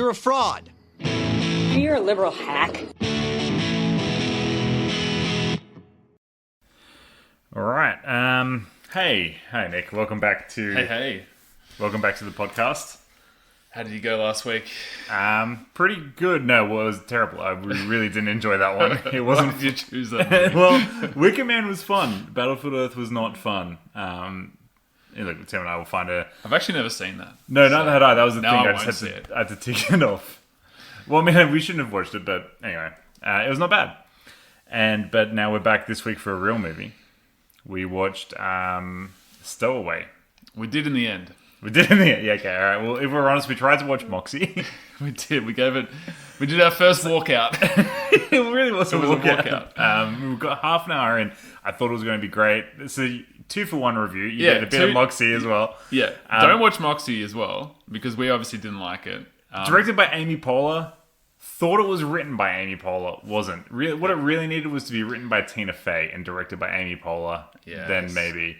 You're a fraud. You're a liberal hack. All right. Hey, Nick. Welcome back to Hey. Welcome back to the podcast. How did you go last week? Pretty good. No, well, it was terrible. I really didn't enjoy that one. It wasn't. Why did you choose that movie? Well, Wicker Man was fun. Battlefield Earth was not fun. Look, Tim and I will find a. I've actually never seen that. No, neither had I. That was the now thing. I I won't just see had it. to, I had to tick it off. Well, man, we shouldn't have watched it, but anyway, it was not bad. But now we're back this week for a real movie. We watched Stowaway. We did in the end. We did in the end. Yeah, okay, all right. Well, if we're honest, we tried to watch Moxie. We did. We did our first walkout. It really was a walkout. We got half an hour in. I thought it was going to be great. It's a 2-for-1 review. You Yeah, get a bit of Moxie as well. Yeah. Don't watch Moxie as well, because we obviously didn't like it. Directed by Amy Poehler. Thought it was written by Amy Poehler. Wasn't. What it really needed was to be written by Tina Fey and directed by Amy Poehler. Yes. Then maybe.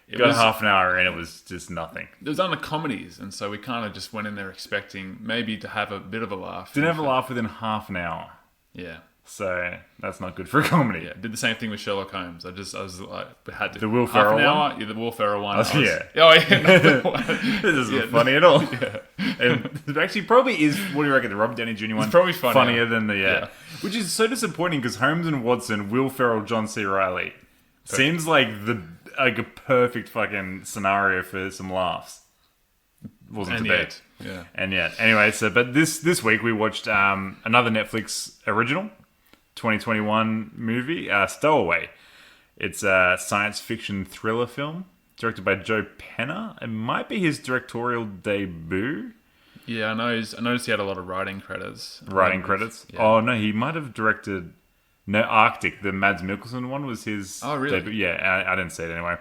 It Got was- half an hour in, it was just nothing. It was under comedies, and so we kind of just went in there expecting maybe to have a bit of a laugh. Didn't have a laugh within half an hour. Yeah. So that's not good for a comedy. Yeah, did the same thing with Sherlock Holmes. I was like, we had to The Will half Ferrell an hour. one? Yeah, the Will Ferrell one. Oh, yeah. Oh yeah. This isn't funny at all. And it actually probably is. What do you reckon? The Robert Downey Jr. one? It's probably funnier. than the Yeah. Which is so disappointing because Holmes and Watson, Will Ferrell, John C. Reilly seems like a perfect fucking scenario for some laughs. Wasn't And to be. yet, yeah. And yet, anyway. But this week we watched another Netflix original, 2021 movie, Stowaway. It's a science fiction thriller film directed by Joe Penner. It might be his directorial debut. Yeah, I noticed he had a lot of writing credits. Credits? Yeah. Oh, no, he might have directed... No, Arctic, the Mads Mikkelsen one was his... Oh, really? debut. Yeah, I didn't see it anyway.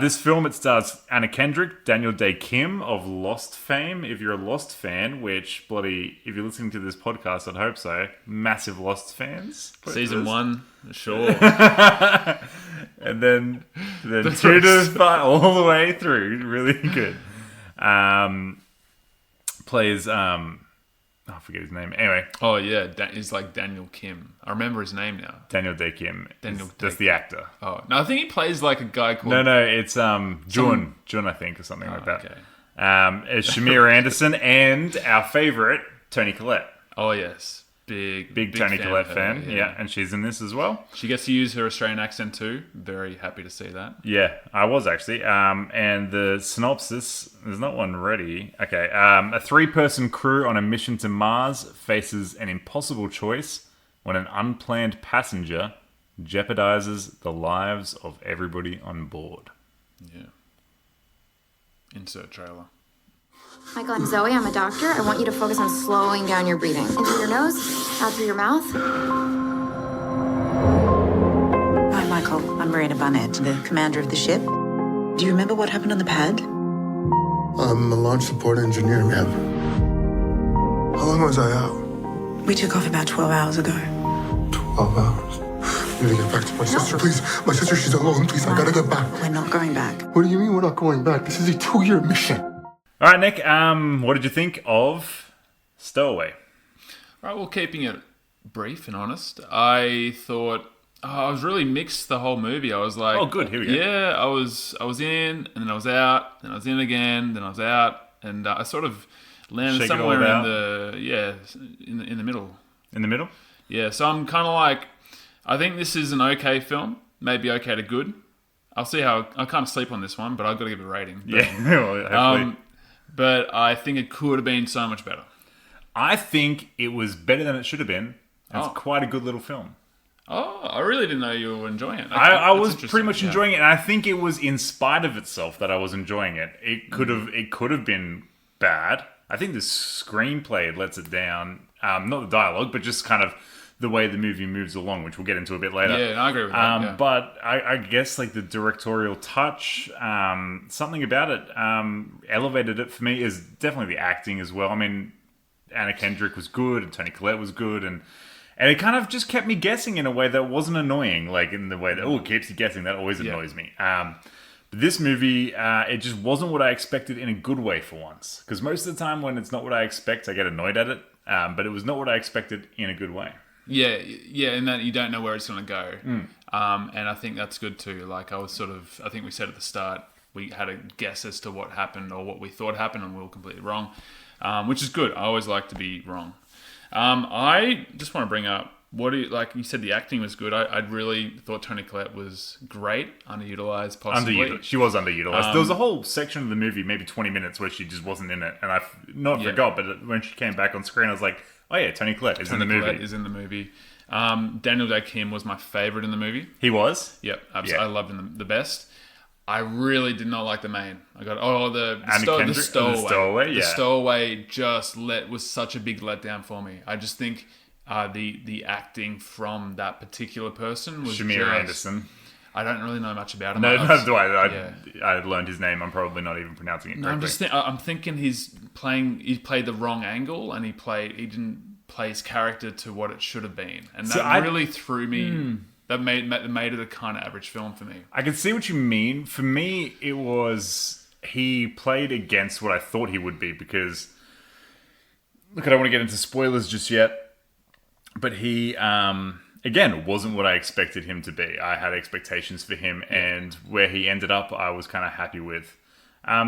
This film, it stars Anna Kendrick, Daniel Dae Kim of Lost fame. If you're a Lost fan, which if you're listening to this podcast, I'd hope so. Massive Lost fans. Season 1, sure. And then 2 to 5 all the way through. Really good. Plays... I forget his name. Anyway. Oh, yeah. He's like Daniel Kim. I remember his name now. Daniel Dae Kim. That's the actor. Oh, no, I think he plays like a guy called... No, it's Jun, I think, or something like that. Okay. It's Shamier Anderson and our favourite, Toni Collette. Oh, yes. Big Toni Collette of her, fan. Yeah, and she's in this as well. She gets to use her Australian accent too. Very happy to see that. Yeah, I was actually. And the synopsis, there's not one ready. Okay. A 3-person crew on a mission to Mars faces an impossible choice when an unplanned passenger jeopardizes the lives of everybody on board. Yeah. Insert trailer. Michael, I'm Zoe. I'm a doctor. I want you to focus on slowing down your breathing. In through your nose, out through your mouth. Hi, Michael. I'm Marina Barnett, the commander of the ship. Do you remember what happened on the pad? I'm a launch support engineer, ma'am. How long was I out? We took off about 12 hours ago. 12 hours. I need to get back to my sister, please. My sister, she's alone. Please, I gotta get back. We're not going back. What do you mean we're not going back? This is a 2-year mission. All right, Nick. What did you think of Stowaway? Right, well, keeping it brief and honest, I thought I was really mixed the whole movie. I was like, oh, good, here we go. Yeah, I was in, and then I was out, then I was in again, then I was out, and I sort of landed Shake it all somewhere in about. in the middle. In the middle? Yeah, so I'm kind of like, I think this is an okay film, maybe okay to good. I'll see how I can't sleep on this one, but I've got to give it a rating. But, Yeah, well, hopefully. But I think it could have been so much better. I think it was better than it should have been. It's Oh. quite a good little film. Oh, I really didn't know you were enjoying it. I That's was interesting, pretty much yeah. enjoying it, and I think it was in spite of itself that I was enjoying it. It could have been bad. I think the screenplay lets it down. Not the dialogue, but just kind of the way the movie moves along, which we'll get into a bit later. Yeah, I agree with that. Yeah. But I guess like the directorial touch, something about it elevated it for me is definitely the acting as well. I mean, Anna Kendrick was good, and Toni Collette was good, and it kind of just kept me guessing in a way that wasn't annoying, like in the way that, it keeps you guessing. That always annoys me. This movie, it just wasn't what I expected in a good way for once. Because most of the time when it's not what I expect, I get annoyed at it. But it was not what I expected in a good way. Yeah, in that you don't know where it's going to go. And I think that's good too. Like I think we said at the start, we had a guess as to what happened or what we thought happened, and we were completely wrong, which is good. I always like to be wrong. I just want to bring up, like you said, the acting was good. I really thought Toni Collette was great, underutilized possibly. She was underutilized. There was a whole section of the movie, maybe 20 minutes, where she just wasn't in it. And I forgot, but when she came back on screen, I was like, oh yeah, Toni Collette is in the movie. Daniel Dae Kim was my favourite in the movie. He was? Yep, absolutely. I loved him the best. I really did not like the main. I got the Stowaway. The Stowaway just was such a big letdown for me. I just think the acting from that particular person was Shamier Anderson. I don't really know much about him. No, do I. I learned his name. I'm probably not even pronouncing it correctly. I'm thinking he played the wrong angle, and he didn't play his character to what it should have been, and that really threw me. That made it a kind of average film for me. I can see what you mean. For me, it was he played against what I thought he would be because, look, I don't want to get into spoilers just yet, but he, again, wasn't what I expected him to be. I had expectations for him, and where he ended up, I was kind of happy with.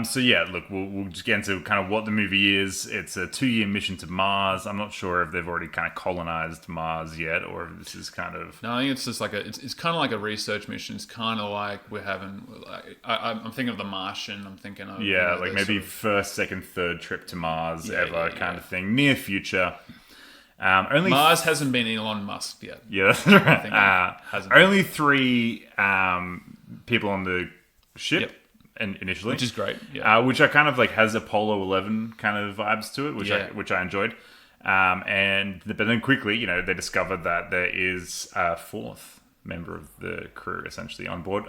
So yeah, look, we'll just get into kind of what the movie is. It's a 2-year mission to Mars. I'm not sure if they've already kind of colonized Mars yet, or if this is kind of... No, I think it's just like it's kind of like a research mission. It's kind of like we're having... I'm thinking of The Martian. I'm thinking of... Yeah, like maybe first, second, third trip to Mars kind of thing. Near future. Mars hasn't been Elon Musk yet. Yeah, that's right. Only 3 people on the ship. Yep. Initially, which is great, which I kind of like has Apollo 11 kind of vibes to it, which I enjoyed, but then quickly, they discovered that there is a 4th member of the crew essentially on board.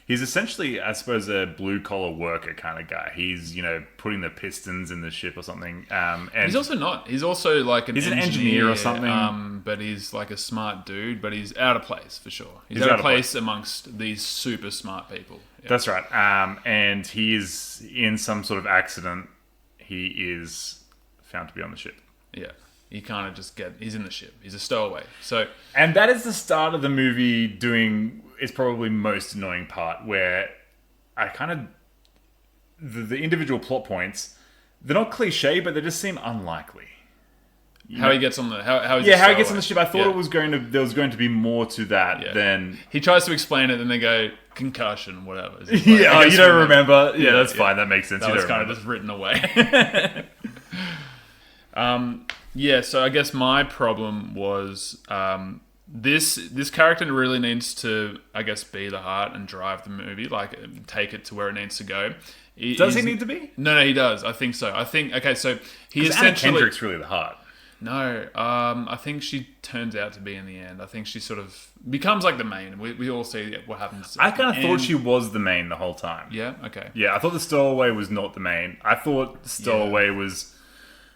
He's essentially, I suppose, a blue collar worker kind of guy. He's putting the pistons in the ship or something. And he's also not. He's also like an engineer or something. But he's like a smart dude. But he's out of place for sure. He's out of place amongst these super smart people. Yeah. That's right. And he is in some sort of accident. He is found to be on the ship. Yeah. You kind of just he's in the ship. He's a stowaway. And that is the start of the movie doing, it's probably most annoying part where I kind of, the individual plot points, they're not cliche, but they just seem unlikely. How he gets on the, how he gets on the ship. I thought there was going to be more to that than... He tries to explain it and they go, concussion, whatever. Like, you don't remember? Yeah, that's fine. That makes sense. That was kind of just written away. Yeah, so I guess my problem was this character really needs to, I guess, be the heart and drive the movie, like take it to where it needs to go. Does he need to be? No, he does. I think so. So he essentially... Anna Kendrick's really the heart. No, I think she turns out to be in the end. I think she sort of becomes like the main. We all see what happens. I kind of thought she was the main the whole time. Yeah? Okay. Yeah, I thought the Stowaway was not the main. I thought the Stowaway was...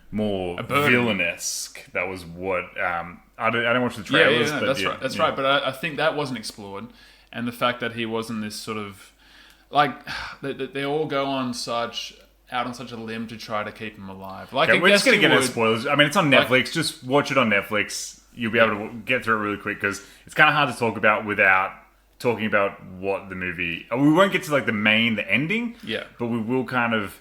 more villain-esque. That was what... I don't watch the trailers. But that's right. That's right. But I think that wasn't explored. And the fact that he wasn't this sort of... Like, they all go on out on such a limb to try to keep him alive. Like, we're just going to get into spoilers. I mean, it's on Netflix. Just watch it on Netflix. You'll be able to get through it really quick because it's kind of hard to talk about without talking about what the movie... We won't get to like the ending. Yeah. But we will kind of...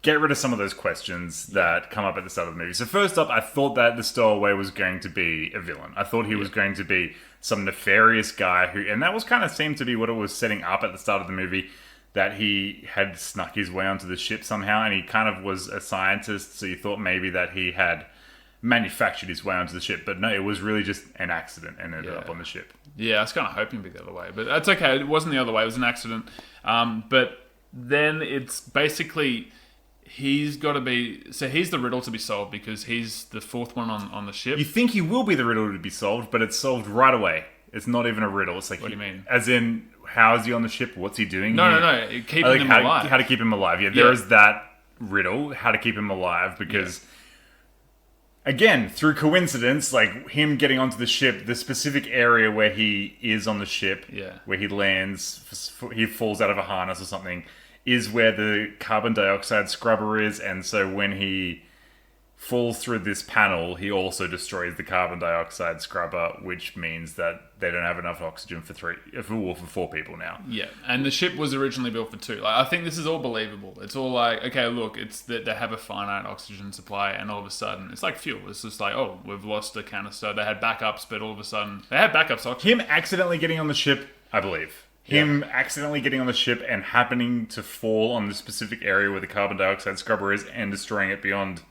get rid of some of those questions that come up at the start of the movie. So first up, I thought that the Stowaway was going to be a villain. I thought he was going to be some nefarious guy and that was kind of seemed to be what it was setting up at the start of the movie, that he had snuck his way onto the ship somehow, and he kind of was a scientist, so you thought maybe that he had manufactured his way onto the ship, but no, it was really just an accident and ended up on the ship. Yeah, I was kind of hoping it'd be the other way, but that's okay. It wasn't the other way. It was an accident. But then it's basically... He's got to be... So he's the riddle to be solved because he's the 4th one on the ship. You think he will be the riddle to be solved, but it's solved right away. It's not even a riddle. It's like... What do you mean? As in, how is he on the ship? What's he doing? No. Keeping him alive. How to keep him alive. Yeah, there is that riddle. How to keep him alive because... again, through coincidence, like him getting onto the ship, the specific area where he is on the ship, where he lands, he falls out of a harness or something, is where the carbon dioxide scrubber is, and so when he falls through this panel, he also destroys the carbon dioxide scrubber, which means that they don't have enough oxygen for 4 people now. Yeah, and the ship was originally built for 2. Like, I think this is all believable. It's all like, okay, look, it's that they have a finite oxygen supply, and all of a sudden, it's like fuel. It's just like, oh, we've lost a canister. They had backups, but all of a sudden, they had backups. Oxygen. Him accidentally getting on the ship, I believe. Him accidentally getting on the ship and happening to fall on the specific area where the carbon dioxide scrubber is and destroying it beyond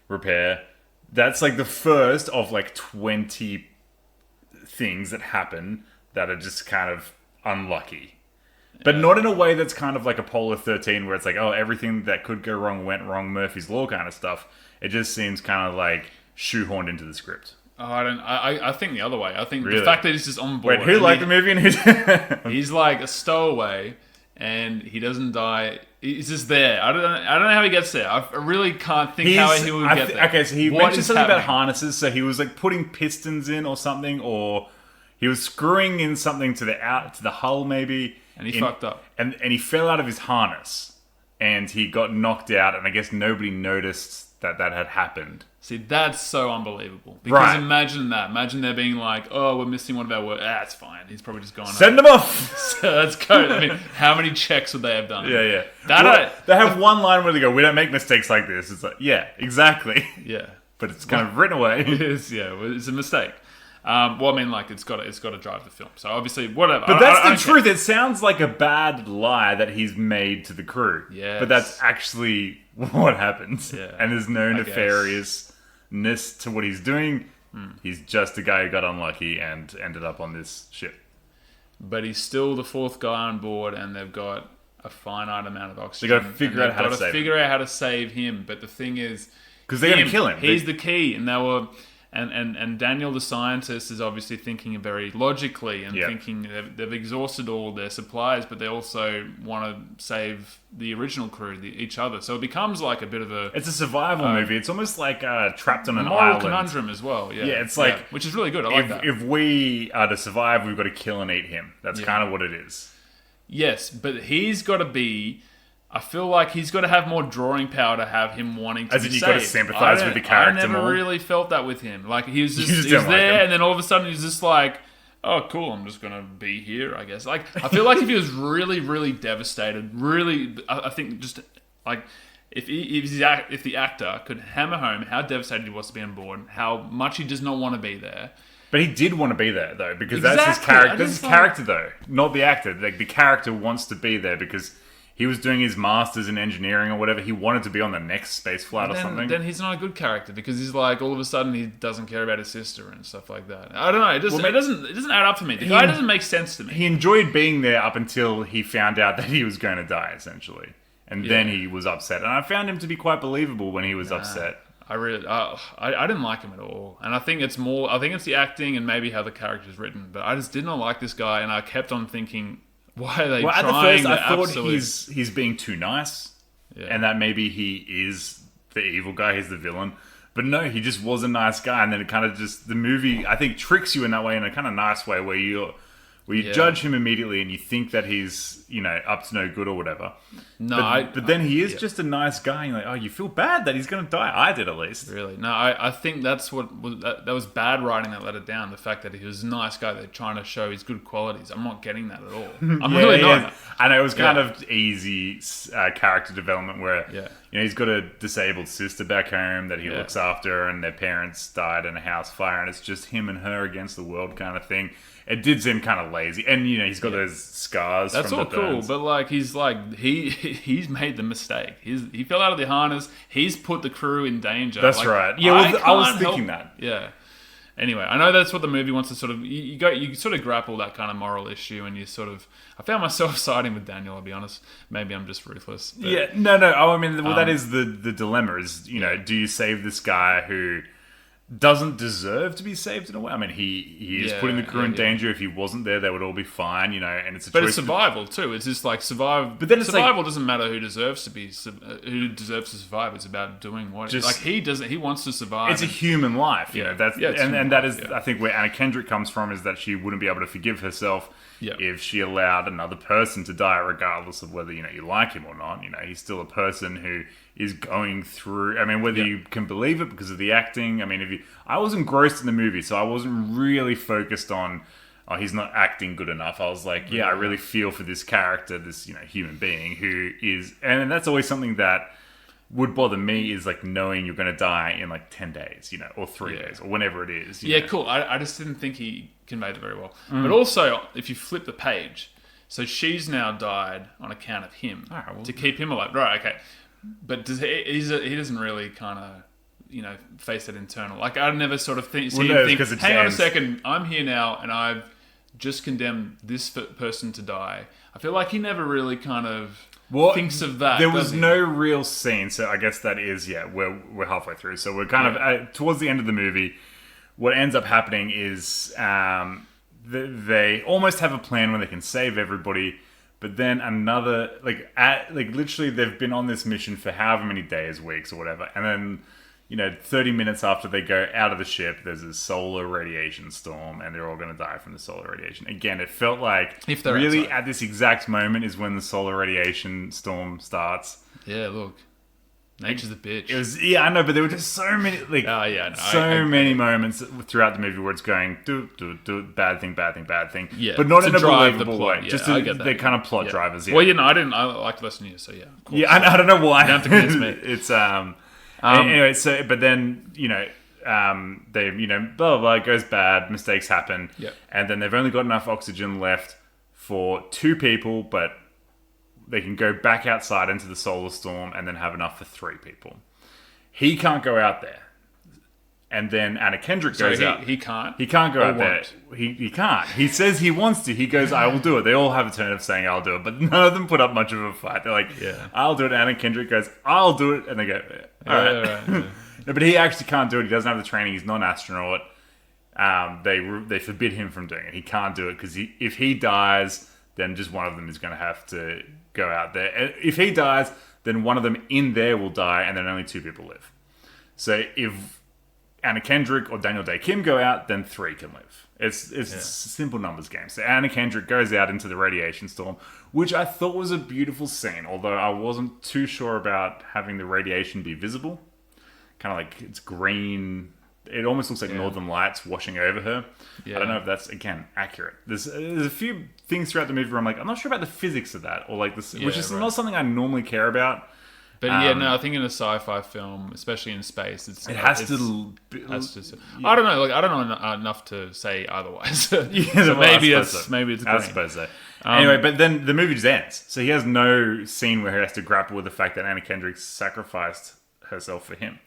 repair. That's like the first of like 20 things that happen that are just kind of unlucky. But not in a way that's kind of like Apollo 13 where it's like, oh, everything that could go wrong went wrong, Murphy's Law kind of stuff. It just seems kind of like shoehorned into the script. Oh, I think the other way. I think the fact that he's just on board. Wait, who liked the movie and who he's like a stowaway and he doesn't die. He's just there. I don't know how he gets there. I really can't think how he would get there. Okay, so he mentioned something about harnesses. So he was like putting pistons in or something, or he was screwing in something to the hull maybe. And he fucked up. And he fell out of his harness and he got knocked out. And I guess nobody noticed that had happened. See, that's so unbelievable. Because imagine that. Imagine there being like, oh, we're missing one of our work. It's fine. He's probably just gone. Send him off! So that's good. I mean, how many checks would they have done? Yeah. They have one line where they go, we don't make mistakes like this. It's like, yeah, exactly. Yeah. But it's kind of written away. It is, it's a mistake. Well, I mean, like, it's got to drive the film. So obviously, whatever. But that's the truth. It sounds like a bad lie that he's made to the crew. Yeah. But that's actually what happens. Yeah. And there's no nefariousness to what he's doing. He's just a guy who got unlucky and ended up on this ship. But he's still the 4th guy on board, and they've got a finite amount of oxygen. They've got to figure out how to save him. But the thing is, because they're going to kill him. He's the key, and they were. And Daniel, the scientist, is obviously thinking very logically and thinking they've exhausted all their supplies, but they also want to save the original crew, each other. So it becomes like a bit of a... It's a survival movie. It's almost like trapped on an moral island. conundrum as well. Yeah, it's like... which is really good. I like that. If we are to survive, we've got to kill and eat him. That's kind of what it is. Yes, but he's got to be... I feel like he's got to have more drawing power to have him wanting to As be in you've saved. got to sympathise with the character I never more. really felt that with him. Like, he was just just he don't was like there, him. and then all of a sudden he's just like, oh, cool, I'm just going to be here, I guess. Like, I feel like if he was really, really devastated, really, I think just, like, if the actor could hammer home how devastated he was to be on board, how much he does not want to be there. But he did want to be there, though, because that's his character. That's his character, though, not the actor. Like, the character wants to be there because... He was doing his master's in engineering or whatever. He wanted to be on the next space flight or something. Then he's not a good character because he's like, all of a sudden he doesn't care about his sister and stuff like that. I don't know. It doesn't add up to me. The guy doesn't make sense to me. He enjoyed being there up until he found out that he was going to die, essentially. And then he was upset. And I found him to be quite believable when he was upset. I didn't like him at all. And I think it's the acting and maybe how the character's written. But I just did not like this guy, and I kept on thinking... Why are they trying at the first, I thought absolute... he's being too nice, and that maybe he is the evil guy, he's the villain. But no, he just was a nice guy, and then it kind of just... The movie, I think, tricks you in that way, in a kind of nice way, where you judge him immediately and you think that he's, up to no good or whatever. No, but then he is just a nice guy, and you're like, oh, you feel bad that he's going to die. I did, at least. Really? No, I think that's what was... That was bad writing that let it down. The fact that he was a nice guy, they're trying to show his good qualities. I'm not getting that at all. I'm really not. I know, it was kind of easy character development where, he's got a disabled sister back home that he looks after, and their parents died in a house fire, and it's just him and her against the world kind of thing. It did seem kind of lazy, and he's got those scars. That's from all the burns. cool, but he's made the mistake. He fell out of the harness. He's put the crew in danger. That's right. Yeah, I was thinking that. Yeah. Anyway, I know that's what the movie wants to sort of... You sort of grapple that kind of moral issue, and you sort of... I found myself siding with Daniel, I'll be honest. Maybe I'm just ruthless. But, no. Oh, I mean, that is the dilemma is, do you save this guy who doesn't deserve to be saved in a way. I mean, he is putting the crew in danger. If he wasn't there, they would all be fine, and it's a choice. But it's survival too. It's just like survive. But then it's survival doesn't matter who deserves to survive. It's about doing what he doesn't. He wants to survive. It's a human life, That's that is life, I think where Anna Kendrick comes from is that she wouldn't be able to forgive herself if she allowed another person to die, regardless of whether you like him or not. He's still a person who is going through. I mean, whether you can believe it because of the acting. I mean, I was engrossed in the movie, so I wasn't really focused on, he's not acting good enough. I was like, I really feel for this character, this human being who is, and that's always something that would bother me is like knowing you're going to die in like 10 days, or 3 days or whenever it is. Cool. I just didn't think he conveyed it very well. But also, if you flip the page, so she's now died on account of him to keep him alive. Right, okay. But he doesn't really kind of, face that internal. Like, I never sort of think, hang on a second, I'm here now and I've just condemned this person to die. I feel like he never really kind of thinks of that. There was no real scene, so I guess that is, we're halfway through. So we're kind of towards the end of the movie. What ends up happening is they almost have a plan where they can save everybody, but then another, literally they've been on this mission for however many days, weeks, or whatever, and then 30 minutes after they go out of the ship, there's a solar radiation storm, and they're all going to die from the solar radiation. Again, it felt like if they're really outside. At this exact moment is when the solar radiation storm starts. Yeah, look. Nature's a bitch. It was, I know, but there were just so many, many moments throughout the movie where it's going, do, bad thing, Yeah, but not to in a drive believable the plot. way. Yeah, Just I get that. they're kind of plot drivers. Yeah. Well, I like to listen to you, so yeah. Cool. Yeah, I don't know why. You don't have to convince me. It's anyway. So, but then they blah blah blah, it goes bad. Mistakes happen. Yeah. And then they've only got enough oxygen left for 2 people, but they can go back outside into the solar storm and then have enough for 3 people. He can't go out there. And then Anna Kendrick goes out. He can't? He can't go out there. Won't. He can't. He says he wants to. He goes, I will do it. They all have a turn of saying, I'll do it. But none of them put up much of a fight. They're like, I'll do it. Anna Kendrick goes, I'll do it. And they go, all right. No, but he actually can't do it. He doesn't have the training. He's not an astronaut. They forbid him from doing it. He can't do it because if he dies, then just one of them is going to have to go out there. And if he dies, then one of them in there will die, and then only 2 people live. So if Anna Kendrick or Dae Kim go out, then 3 can live. It's a simple numbers game. So Anna Kendrick goes out into the radiation storm, which I thought was a beautiful scene, although I wasn't too sure about having the radiation be visible. Kind of like it's green. It almost looks like northern lights washing over her. Yeah. I don't know if that's, again, accurate. There's a few things throughout the movie where I'm like, I'm not sure about the physics of that, or like this, which is not something I normally care about. But I think in a sci-fi film, especially in space, I don't know. I don't know enough to say otherwise. So maybe it's green. I suppose so. Anyway, but then the movie just ends. So he has no scene where he has to grapple with the fact that Anna Kendrick sacrificed herself for him.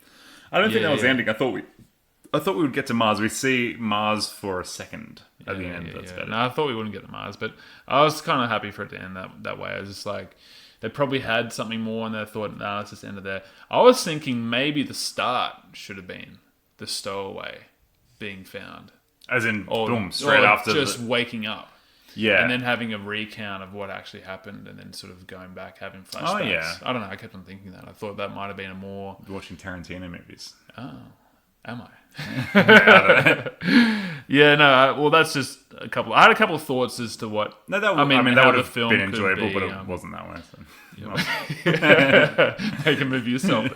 I don't think that was the ending. I thought we would get to Mars. We see Mars for a second at the end. That's better. No, I thought we wouldn't get to Mars, but I was kind of happy for it to end that way. I was just like, they probably had something more and they thought, nah, let's just end it there. I was thinking maybe the start should have been the stowaway being found. As in, boom, straight after. Just waking up. Yeah. And then having a recount of what actually happened and then sort of going back, having flashbacks. Oh, yeah. I don't know, I kept on thinking that. I thought that might have been a more... Watching Tarantino movies. Oh. Am I? Yeah, well, that's just a couple. I had a couple of thoughts as to what. No, that would, that would have been enjoyable, but it wasn't that way. So. Make a movie yourself.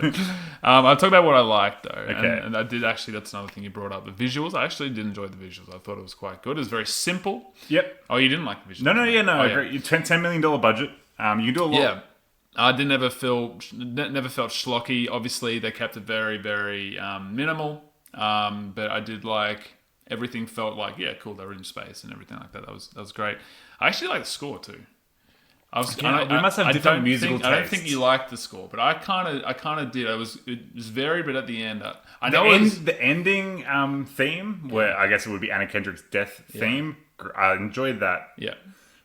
I'll talk about what I liked though. Okay. And I did actually. That's another thing you brought up. The visuals. I actually did enjoy the visuals. I thought it was quite good. It was very simple. Yep. Oh, you didn't like the visuals? No. I agree. You $10 million budget. You can do a lot. Yeah. I never felt schlocky. Obviously, they kept it very, very minimal. But I did like everything. Felt like cool. They were in space and everything like that. That was great. I actually like the score too. We must have different musical tastes. I don't think you liked the score, but I kind of did. It was varied, but at the end, the ending theme, where I guess it would be Anna Kendrick's death theme. I enjoyed that. Yeah.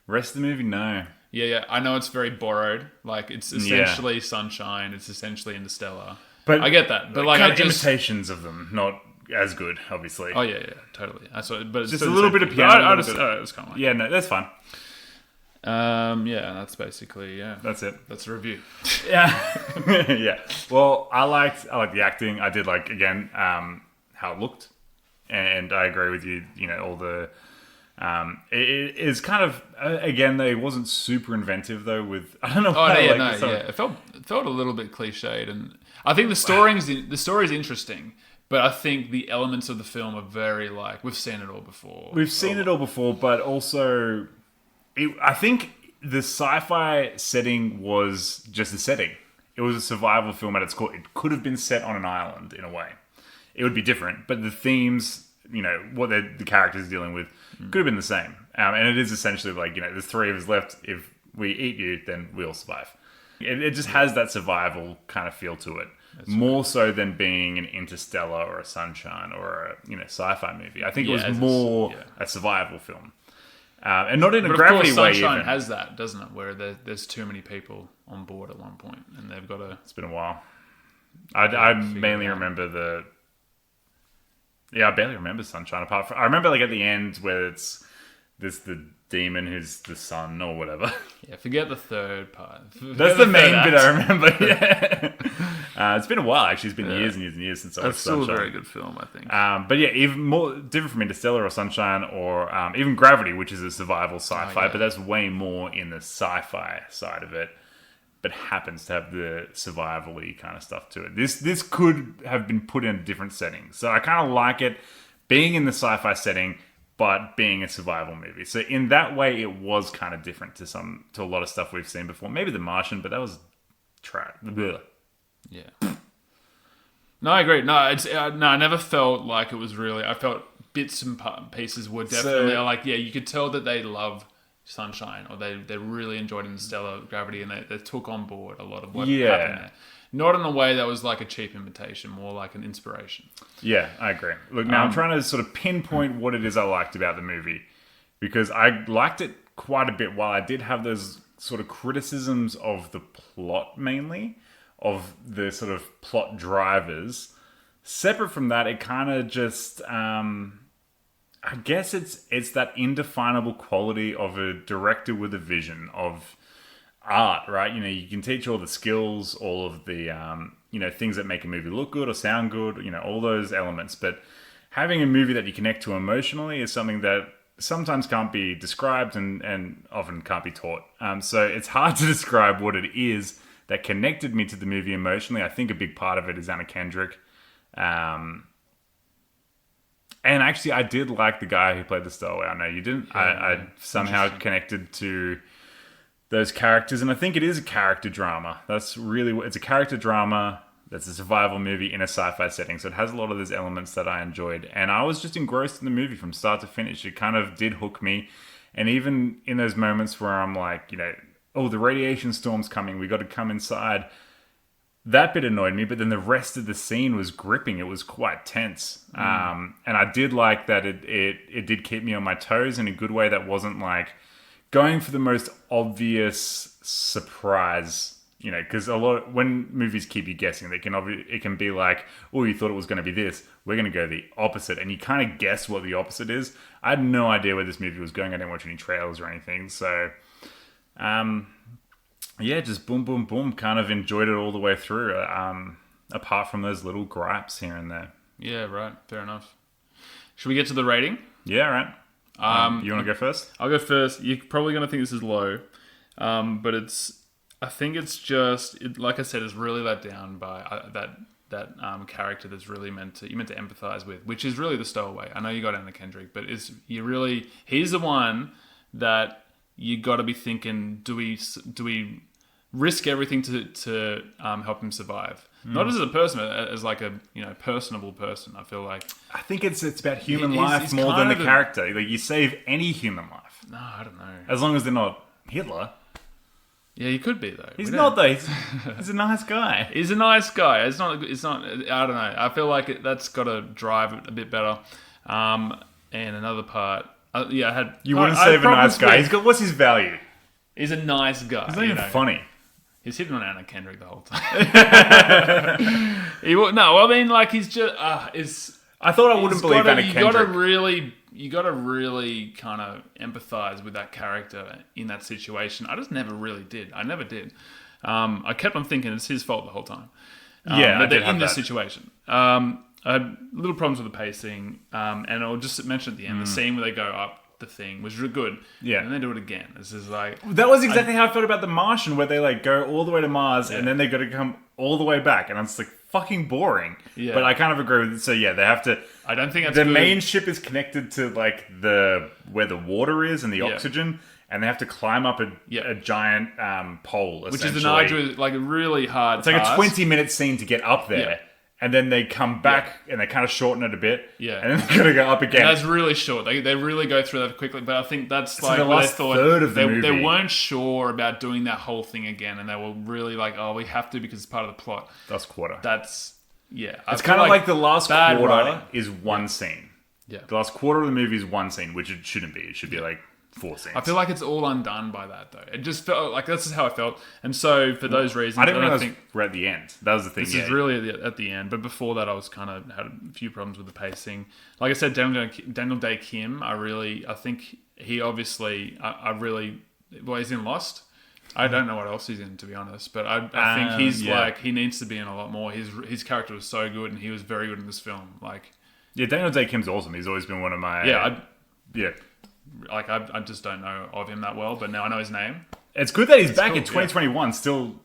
Rest of the movie, no. Yeah. I know it's very borrowed. Like it's essentially Sunshine. It's essentially Interstellar. But I get that. But like, imitations of them, not as good, obviously. Oh yeah, totally. I saw it, but it's Just still a little the bit same of thing. piano, I a just, little bit- it's kind of like Yeah, no, that's fine. yeah, that's basically That's it. That's a review. Yeah, yeah. Well, I liked the acting. I did like again how it looked, and I agree with you. You know, all the it is kind of again though it wasn't super inventive though. With I don't know. Oh why, no, like, It felt a little bit cliched, and I think the story is interesting. But I think the elements of the film are very like we've seen it all before. We've seen it all before, but also, I think the sci-fi setting was just a setting. It was a survival film at its core. It could have been set on an island in a way. It would be different, but the themes, you know, what the characters dealing with, could have been the same. And it is essentially like, you know, there's three of us left. If we eat you, then we'll survive. It just has that survival kind of feel to it. More so than being an Interstellar or a Sunshine or a, you know, sci-fi movie. I think it was more a survival film. And not in a gravity way even. Sunshine has that, doesn't it? Where there's too many people on board at one point, and they've got to... It's been a while. I mainly remember I barely remember Sunshine. Apart from... I remember like at the end where there's the demon who's the sun or whatever. Yeah, forget the third part. That's the main bit I remember, yeah. It's been a while, actually. It's been years and years and years since I watched Sunshine. That's still a very good film, I think. But yeah, even more different from Interstellar or Sunshine or even Gravity, which is a survival sci-fi, but that's way more in the sci-fi side of it, but happens to have the survival-y kind of stuff to it. This could have been put in a different setting. So I kind of like it being in the sci-fi setting, but being a survival movie. So in that way, it was kind of different to a lot of stuff we've seen before. Maybe The Martian, but that was trash. Yeah. No, I agree. No, it's I never felt like it was really. I felt bits and pieces were definitely like, yeah, you could tell that they love Sunshine or they really enjoyed Interstellar, Gravity, and they took on board a lot of what happened there. Not in a way that was like a cheap imitation, more like an inspiration. Yeah, I agree. Look, now I'm trying to sort of pinpoint what it is I liked about the movie, because I liked it quite a bit. While I did have those sort of criticisms of the plot mainly, of the sort of plot drivers, separate from that, it kind of just, I guess it's that indefinable quality of a director with a vision of art, right? You know, you can teach all the skills, all of the, you know, things that make a movie look good or sound good, you know, all those elements. But having a movie that you connect to emotionally is something that sometimes can't be described and often can't be taught. So it's hard to describe what it is that connected me to the movie emotionally. I think a big part of it is Anna Kendrick. And actually, I did like the guy who played the Stowaway. I know you didn't. Yeah, I somehow connected to those characters, and I think it is a character drama. That's really it's a character drama that's a survival movie in a sci-fi setting. So it has a lot of those elements that I enjoyed, and I was just engrossed in the movie from start to finish. It kind of did hook me, and even in those moments where I'm like, you know, oh, the radiation storm's coming, we got to come inside. That bit annoyed me, but then the rest of the scene was gripping. It was quite tense, and I did like that. It did keep me on my toes in a good way. That wasn't like going for the most obvious surprise, you know, because when movies keep you guessing, it can be like, oh, you thought it was going to be this, we're going to go the opposite, and you kind of guess what the opposite is. I had no idea where this movie was going. I didn't watch any trailers or anything, so yeah, just boom, boom, boom. Kind of enjoyed it all the way through. Apart from those little gripes here and there. Yeah, right. Fair enough. Should we get to the rating? Yeah, right. You want to go first? I'll go first. You're probably going to think this is low, but I think it's just like I said, it's really let down by that character that's really meant to empathize with, which is really the Stowaway. I know you got Anna Kendrick, but he's the one that you got to be thinking: do we risk everything to help him survive? Not as a person, as like a personable person. I feel like I think it's about human life more than the character. Like you save any human life. No, I don't know. As long as they're not Hitler. Yeah, he could be though. He's not though. He's a nice guy. He's a nice guy. It's not. I don't know. I feel like that's got to drive it a bit better. And another part. I had. You wouldn't save a nice guy. What's his value? He's a nice guy. He's not even funny. He's hitting on Anna Kendrick the whole time. No, I mean, like he's just. I thought I wouldn't believe Anna Kendrick. You got to really kind of empathize with that character in that situation. I just never really did. I never did. I kept on thinking it's his fault the whole time. I did have in this that. situation. I had little problems with the pacing, and I'll just mention at the end the scene where they go up the thing was really good. Yeah. And then they do it again. It's just like... That was exactly how I felt about The Martian, where they like go all the way to Mars and then they got to come all the way back. And it's like fucking boring. Yeah. But I kind of agree with it. So yeah, they have to... I don't think that's the good. main ship is connected to like where the water is and the oxygen. And they have to climb up a giant pole, which essentially. is an arduous, like a really hard It's like task. a 20-minute scene to get up there. Yeah. And then they come back and they kind of shorten it a bit. Yeah. And then they're going to go up again. And that's really short. They really go through that quickly. But I think that's So like the what last they thought. third of the movie. They weren't sure about doing that whole thing again. And they were really like, oh, we have to because it's part of the plot. Last quarter. That's, yeah. It's kind of like the last bad quarter writing. is one scene. Yeah. The last quarter of the movie is one scene, which it shouldn't be. It should be like 4 scenes. I feel like it's all undone by that, though. It just felt like that's just how I felt. And so, for those reasons, I didn't realize think we're at the end. That was the thing. this is really at the end. But before that, I was kind of had a few problems with the pacing. Like I said, Daniel Dae Kim, I think he obviously, he's in Lost. I don't know what else he's in, to be honest. But I think he's he needs to be in a lot more. His character was so good, and he was very good in this film. Like, yeah, Daniel Dae Kim's awesome. He's always been one of my I just don't know of him that well, but now I know his name. It's good that he's back cool, in 2021, still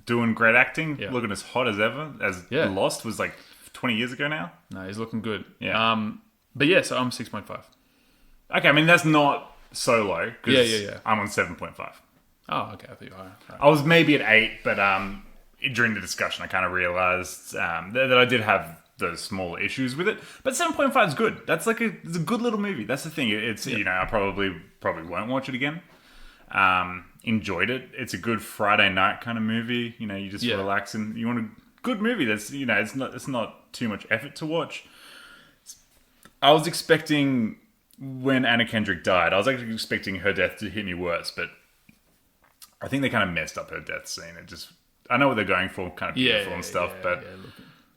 doing great acting, Yeah. looking as hot as ever. As Lost was like 20 years ago now. No, he's looking good. Yeah. But yeah, so I'm 6.5. Okay, I mean that's not so low. Yeah. I'm on 7.5. Oh, okay. I thought you were higher. Right. I was maybe at 8, but during the discussion, I kind of realized that I did have those small issues with it. But 7.5 is good. That's like it's a good little movie. That's the thing. It's I probably won't watch it again. Enjoyed it. It's a good Friday night kind of movie. You just relax and you want a good movie. That's it's not too much effort to watch. I was expecting when Anna Kendrick died, I was actually expecting her death to hit me worse, but I think they kind of messed up her death scene. I know what they're going for, kind of beautiful and stuff, but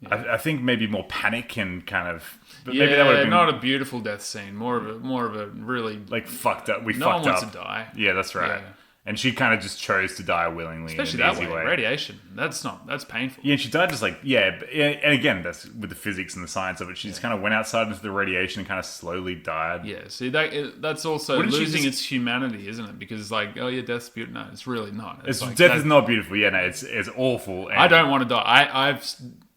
I think maybe more panic and kind of. But maybe that would have been not a beautiful death scene. More of a really like fucked up. No fucked one wants up. to die. Yeah, that's right. Yeah. And she kind of just chose to die willingly, Especially in an that easy way. way. Radiation. That's painful. Yeah, and she died just like and again that's with the physics and the science of it. She just kind of went outside into the radiation and kind of slowly died. Yeah, see that's also Wouldn't she losing just- its humanity, isn't it? Because death's beautiful. No, it's really not. It's like, death is not beautiful. Yeah, no, it's awful. And I don't want to die. I've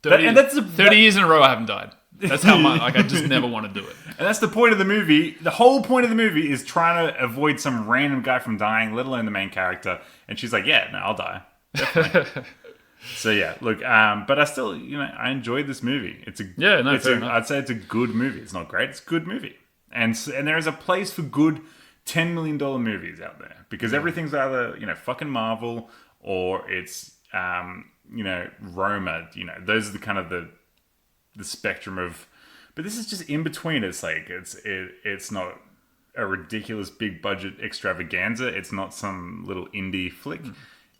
30, that's 30 years in a row I haven't died. That's how much. Like I just never want to do it. And that's the point of the movie. The whole point of the movie is trying to avoid some random guy from dying, let alone the main character. And she's like, "Yeah, no, I'll die." Definitely. So yeah, look, but I still, I enjoyed this movie. Fair enough. I'd say it's a good movie. It's not great. It's a good movie, and there is a place for good $10 million movies out there because everything's either fucking Marvel or it's Roma. Those are the kind of the spectrum of. But this is just in between. It's like it's not a ridiculous big budget extravaganza. It's not some little indie flick.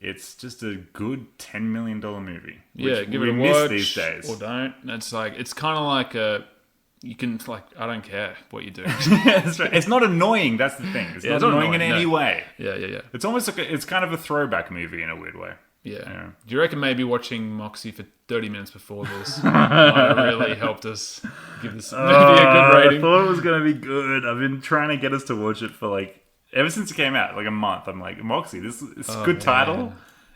It's just a good $10 million movie. Yeah, give it a miss watch these days. or don't. It's kind of like you can I don't care what you do. That's right. It's not annoying. That's the thing. It's not annoying in any way. Yeah. It's almost like it's kind of a throwback movie in a weird way. Yeah. Do you reckon maybe watching Moxie for 30 minutes before this might have really helped us give this movie a good rating? I thought it was going to be good. I've been trying to get us to watch it for ever since it came out, a month. I'm like, Moxie, this is a good title.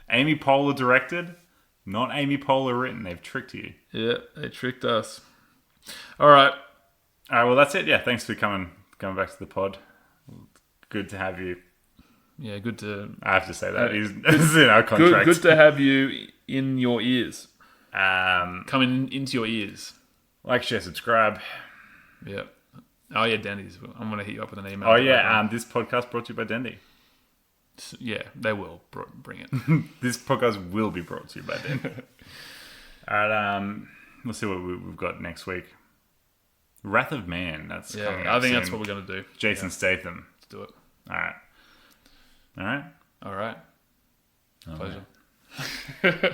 Amy Poehler directed, not Amy Poehler written. They've tricked you. Yeah, they tricked us. All right. Well, that's it. Yeah, thanks for coming back to the pod. Good to have you. Yeah, good to... I have to say that. This is in our contract. Good to have you in your ears. Coming into your ears. Like, share, subscribe. Yeah. Oh, yeah, Dendy's. I'm going to hit you up with an email. Oh, yeah. This podcast brought to you by Dendy. Yeah, they will bring it. This podcast will be brought to you by Dendy. All right, let's see what we've got next week. Wrath of Man. That's coming up I think soon. that's what we're going to do. Jason Statham. Let's do it. All right. Pleasure.